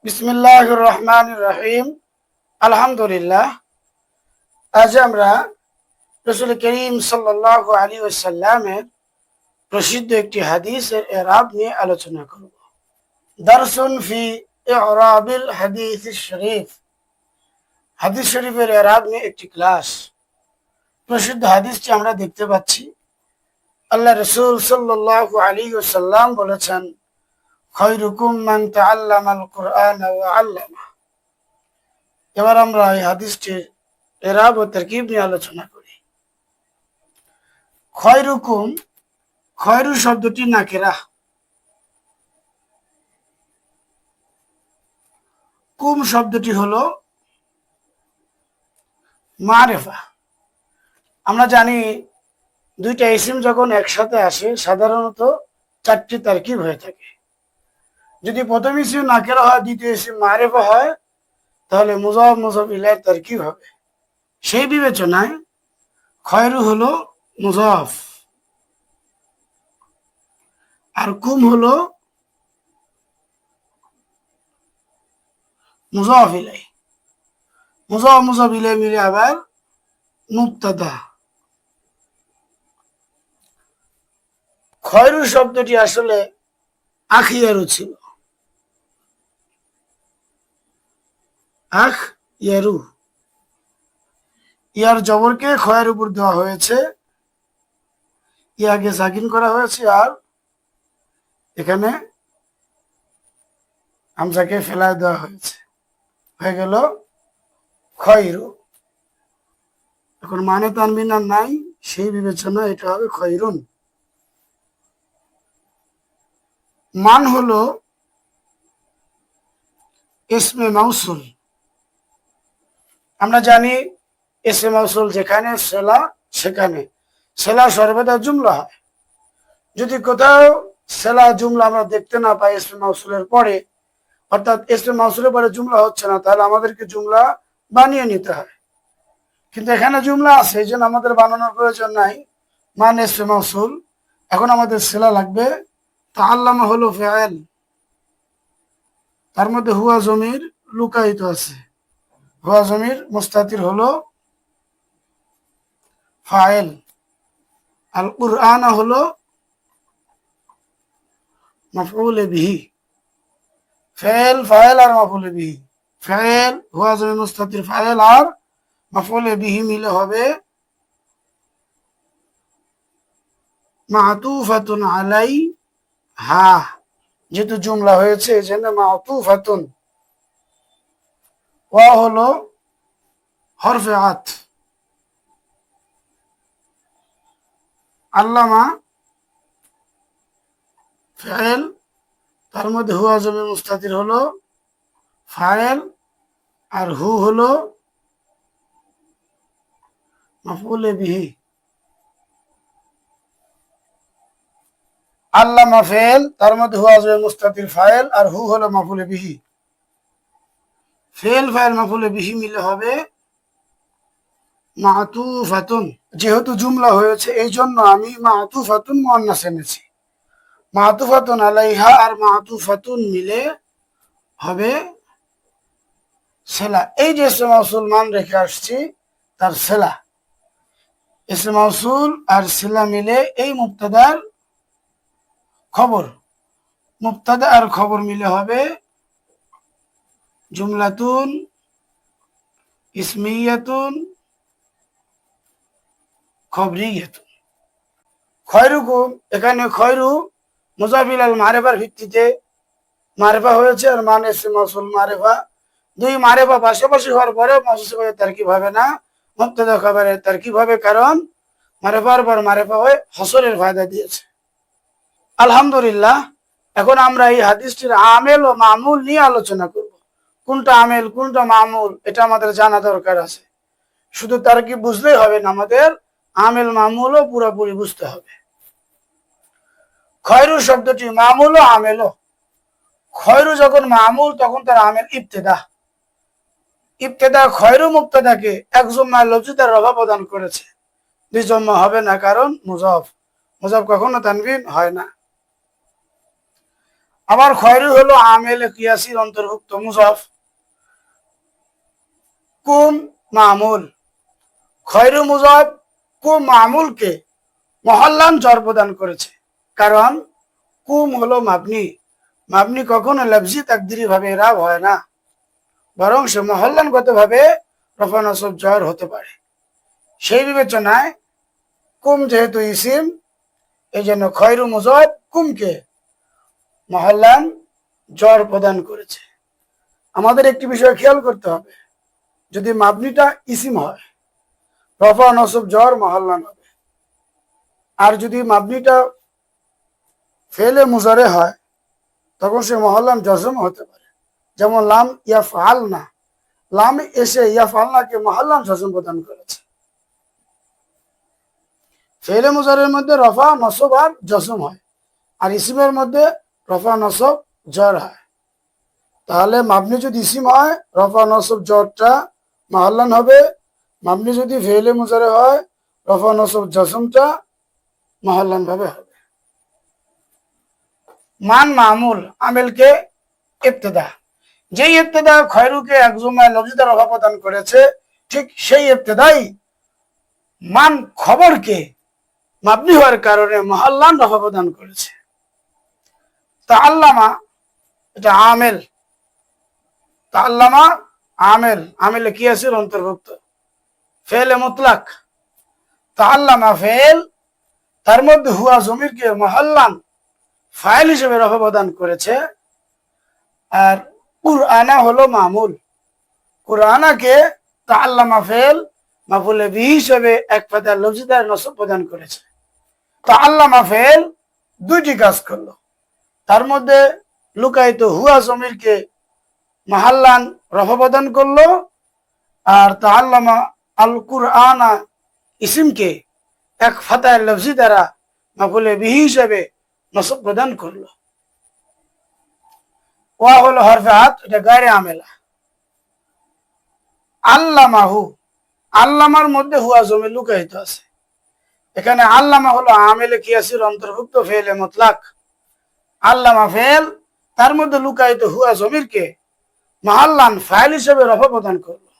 বিসমিল্লাহির রহমানির রহিম। আলহামদুলিল্লাহ। আজ আমরা রাসূল করিম সাল্লাল্লাহু আলাইহি ওয়াসাল্লামের প্রসিদ্ধ একটি হাদিসের ইরাব নিয়ে আলোচনা করব। দারসুন ফি ইরাবিল হাদিস শরীফ। হাদিস শরীফের ইরাব নিয়ে একটি ক্লাস। প্রসিদ্ধ হাদিসটি আমরা দেখতে পাচ্ছি, আল্লাহ রাসূল সাল্লাল্লাহু আলাইহি ওয়াসাল্লাম বলেছেন, খায়রুকুম মান তাআল্লামাল কুরআন ওয়া আল্লামা। এবার আমরা এই হাদিসটির এরাব ও তারকিব নিয়ে আলোচনা করি। খয়রুকুম, খয়রু শব্দটি নাকিরা, কুম শব্দটি হলো মারেফা। আমরা জানি দুইটা ইসিম যখন একসাথে আসে সাধারণত চারটি তারকিব হয়ে থাকে। যদি প্রথম ইসিম নাকিরা হয়, দ্বিতীয় ইসিম মারেফা হয়, তাহলে মুজাফ মুজাফ ইলাইহি তারকিব হবে। সেই বিবেচনায় খয়রু হলো মুজাফ আর কুম হলো মুজাফ ইলাইহি। মুজাফ মুজাফ ইলাইহি মিলে আবার মুবতাদা। খয়রু শব্দটি আসলে আখিয়ারু ছিল, আখ ইয়ারু, ইয়ার জবরকে খয়ের উপর দেওয়া হয়েছে, ইয়াকে সাকিন করা হয়েছে, আর এখানে হামজাকে ফেলায় দেওয়া হয়েছে, হয়ে গেল খয়রু। এখন মানে তানবিন আর নাই, সেই বিবেচনা এটা হবে খয়রুন। মান হলো ইসমে মাউসুল। আমরা জানি ইসমে মাউসুল যেখানে সেলা সেখানে সেলা সর্বদা জুমলা হয়। যদি কোথাও সেলা জুমলা আমরা দেখতে না পাই ইসমে মাউসুলের পরে, অর্থাৎ ইসমে মাউসুলের পরে জুমলা হচ্ছে না, তাহলে আমাদেরকে জুমলা বানিয়ে নিতে হয়। কিন্তু এখানে জুমলা আছে, এই জন্য আমাদের বানানোর প্রয়োজন নাই। মানে ইসমে মাউসুল, এখন আমাদের সেলা লাগবে। তাআল্লামা হলো ফাইল, তার মধ্যে হুয়া জমির লুকায়িত আছে। হুয়া জমির মুস্তাতির হলো ফাইল। আল কুরআন হলো মাফউল বিহি। ফাইল ফাইল আর মাফউল বিহি। ফাইল হুয়া জমির মুস্তাতির ফাইল আর মাফউল বিহি মিলে হবে মাতুফাতুন আলাইহা। যেহেতু জুমলা হয়েছে এই জন্য মাতুফাতুন। ওয়া হলো হরফে আতফ। আল্লামা ফাইল, তার মধ্যে হুয়া জমির মুস্তাতির হলো ফাইল আর হু হলো মাফউল বিহি। আল্লামা ফাইল, তার মধ্যে হুয়া জমির মুস্তাতির ফাইল আর হু হলো মাফউল বিহি। ফাইল ফাইল মাফউল বিহি মিলে হবে মাতুফাতুন। যেহেতু জুমলা হয়েছে এই জন্য আমি মাতুফাতুন মুআন্নাস এনেছি। মাতুফাতুন আলাইহা আর মাতুফাতুন মিলে হবে সেলা। এই যে ইসম মাউসুল মান রেখে আসছি তার সেলা। ইসম মাউসুল আর সেলা মিলে এই মুবতাদার খবর। মুবতাদা আর খবর মিলে হবে জুমলাতুন ইসমিয়াতুন খবরিয়াতুন। খয়রুকুম, এখানে খয়রু মুজাফ ইলাল মারিফার ভিত্তিতে মারিফা হয়েছে, আর মানে ইসম মাউসুল মারিফা। দুই মারিফা পাশাপাশি হওয়ার পরে মাউসুল সিফাতের তারকিব হবে না, মুবতাদা খবরের তারকিব হবে, কারণ মারিফার পর মারিফা হয়ে হসরের ফায়দা দিয়েছে। আলহামদুলিল্লাহ। এখন আমরা এই হাদিসটির আমেল ও মামুল নিয়ে আলোচনা করব। কোনটা আমেল কোনটা মামুল এটা আমাদের জানা দরকার আছে। শুধু তারকিব বুঝলেই হবে না, আমাদের আমেল মামুলও পুরোপুরি বুঝতে হবে। খয়রু শব্দটি মামুল ও আমেলও। খয়রু যখন মামুল তখন তার আমেল ইবতেদা। ইবতেদা খয়রু মুবতাদাকে এক জম্মা লফজি তার রফা প্রদান করেছে, দুই জম্মা হবে না, কারণ মুজাফ। মুজাফ কখনো তানবিন হয় না। আবার খয়রু হলো আমেল কিয়াসির অন্তর্ভুক্ত, মুজাফ। কুম মামুল, খয়রু মুজাফ কুম মামুলকে মহল্লান জর প্রদান করেছে, কারণ কুম হলো মাবনি, মাবনি কখনো লফজি তাকদিরি ভাবে এরাব হয় না, বরং সে মহল্লানগত ভাবে রফা নসব জর হতে পারে। সেই বিবেচনায় কুম যেহেতু ইসিম, এই জন্য খয়রু মুজাফ কুমকে মহল্লান জর প্রদান করেছে। আমাদের একটি বিষয় খেয়াল করতে হবে, যদি মাবনিটা ইসিম হয় রফা নসব জর মহল্লান হবে, আর যদি মাবনিটা ফেলে মুজারে হয় তখন সে মহল্লান জজম হতে পারে। যেমন লাম ইয়াফআল না, লাম এসে ইয়াফআল নাকে মহল্লান জজম প্রদান করেছে। ফেলে মুজারের মধ্যে রফা নসব আর জজম হয়, আর ইসিমের মধ্যে রফা নসব জর হয়। তাহলে মাবনি যদি ইসিম হয় রফা নসব জরটা মহল্লান হবে, মাবনি যদি ফেলে মুজারে হয় রফা নসব জজমটা মহল্লান ভাবে হবে। মান মামুল আমেলকে ইবতিদা, যেই ইবতিদা খয়রুকে এক জুমায় লফজিদার রফা প্রদান করেছে, ঠিক সেই ইবতিদাই মান খবরকে মাবনি হওয়ার কারণে মহল্লান রফা প্রদান করেছে। তাআল্লামা এটা আমেল, তাআল্লামা আমেল, আমেলে কিয়াসির অন্তর্ভুক্ত, ফেলে মুতলাক। তাআল্লামা ফেল, তার মধ্যে হুয়া জমিরকে মহল্লান ফাইল হিসেবে রফা প্রদান করেছে। আর কুরআনা হলো মামুল, কুরআনাকে তাআল্লামা ফেল মাফুলে বিহি হিসেবে এক ফাতাহ লফজিদার নসব প্রদান করেছে। তাআল্লামা ফেল দুইটি কাজ করলো, তার মধ্যে লুকায়িত হুয়া জমিরকে মাহাল্লান রফা প্রদান করলো, আর তাআল্লামা আল কুরআনা ইসিমকে এক ফাতাহ লফজি দ্বারা মাফুলে বিহি হিসেবে নসব প্রদান করলো। ওয়া হলো হরফে আত, এটা গায়রে আমেলা। আল্লামাহু, আল্লামার মধ্যে হুয়া জমির লুকায়িত আছে, এখানে আল্লামা হলো আমেলে কিয়াসির অন্তর্ভুক্ত ফেলে মুতলাক। আল্লামা ফেল, তার মধ্যে লুকায়িত হুয়া জমিরকে মাহাল্লান ফাইল হিসেবে রফা প্রদান করলো।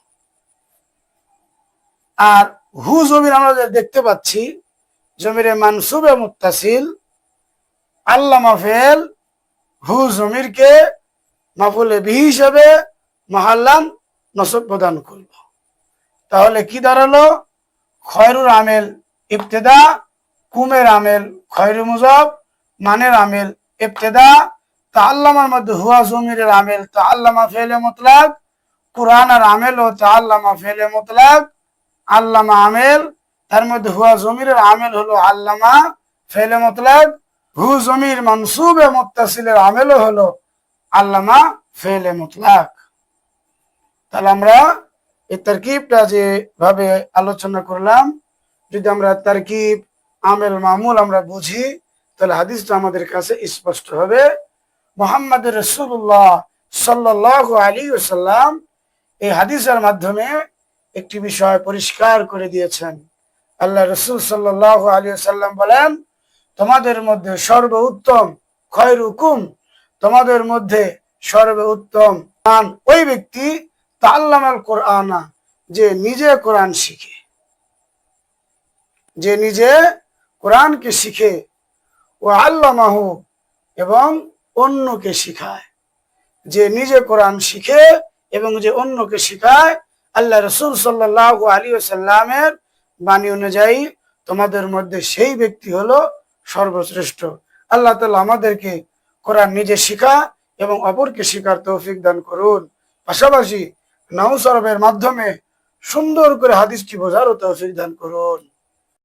আর হু জমির আমরা দেখতে পাচ্ছি জমিরে মানসুবে মুত্তাসিল, আল্লামা ফেল হু জমিরকে মাফুলে বিহি হিসেবে মাহাল্লান নসব প্রদান করল। তাহলে কি দাঁড়ালো? খয়রুর আমেল ইবতেদা, কুমের আমেল খয়রু মুজাফ, মানের আমেল ইবতেদা, তাআল্লামার মধ্যে হুয়া জমিরের আমেল তাআল্লামা ফেলে মুতলাক, কুরআনের আমেল ও তাআল্লামা ফেলে মুতলাক, আল্লামা আমেল, তার মধ্যে হুয়া জমিরের আমেল হলো আল্লামা ফেলে মুতলাক, হু জমির মানসুবে মুত্তাসিলের আমেল হলো আল্লামা ফেলে মুতলাক। তাহলে আমরা এই তারকিবটা যেভাবে আলোচনা করলাম, যদি আমরা তারকিব আমেল মামুল আমরা বুঝি তাহলে হাদিসটা আমাদের কাছে স্পষ্ট হবে। মুহাম্মদ রাসূলুল্লাহ সাল্লাল্লাহু আলাইহি ওয়াসাল্লাম এই হাদিসের মাধ্যমে একটি বিষয় পরিষ্কার করে দিয়েছেন। আল্লাহ রাসূল সাল্লাল্লাহু আলাইহি ওয়াসাল্লাম বলেন, তোমাদের মধ্যে সর্বোত্তম খয়রুকুম, তোমাদের মধ্যে সর্বোত্তম ওই ব্যক্তি তাআল্লামাল কুরআনা, যে নিজে কোরআন শিখে, যে নিজে কোরআনকে শিখে, ও আল্লামাহু, এবং অন্যকে শিখায়। যে নিজে কোরআন শিখে এবং যে অন্যকে শিখায়, আল্লাহ রাসূল সাল্লাল্লাহু আলাইহি ওয়াসাল্লামের বাণী অনুযায়ী তোমাদের মধ্যে সেই ব্যক্তি হলো সর্বশ্রেষ্ঠ। আল্লাহ তাআলা আমাদেরকে কোরআন নিজে শিখা এবং অপরকে শিখার তৌফিক দান করুন। পাশাপাশি নাউজ আরবের মাধ্যমে সুন্দর করে হাদিসটি বোঝারও তৌফিক দান করুন।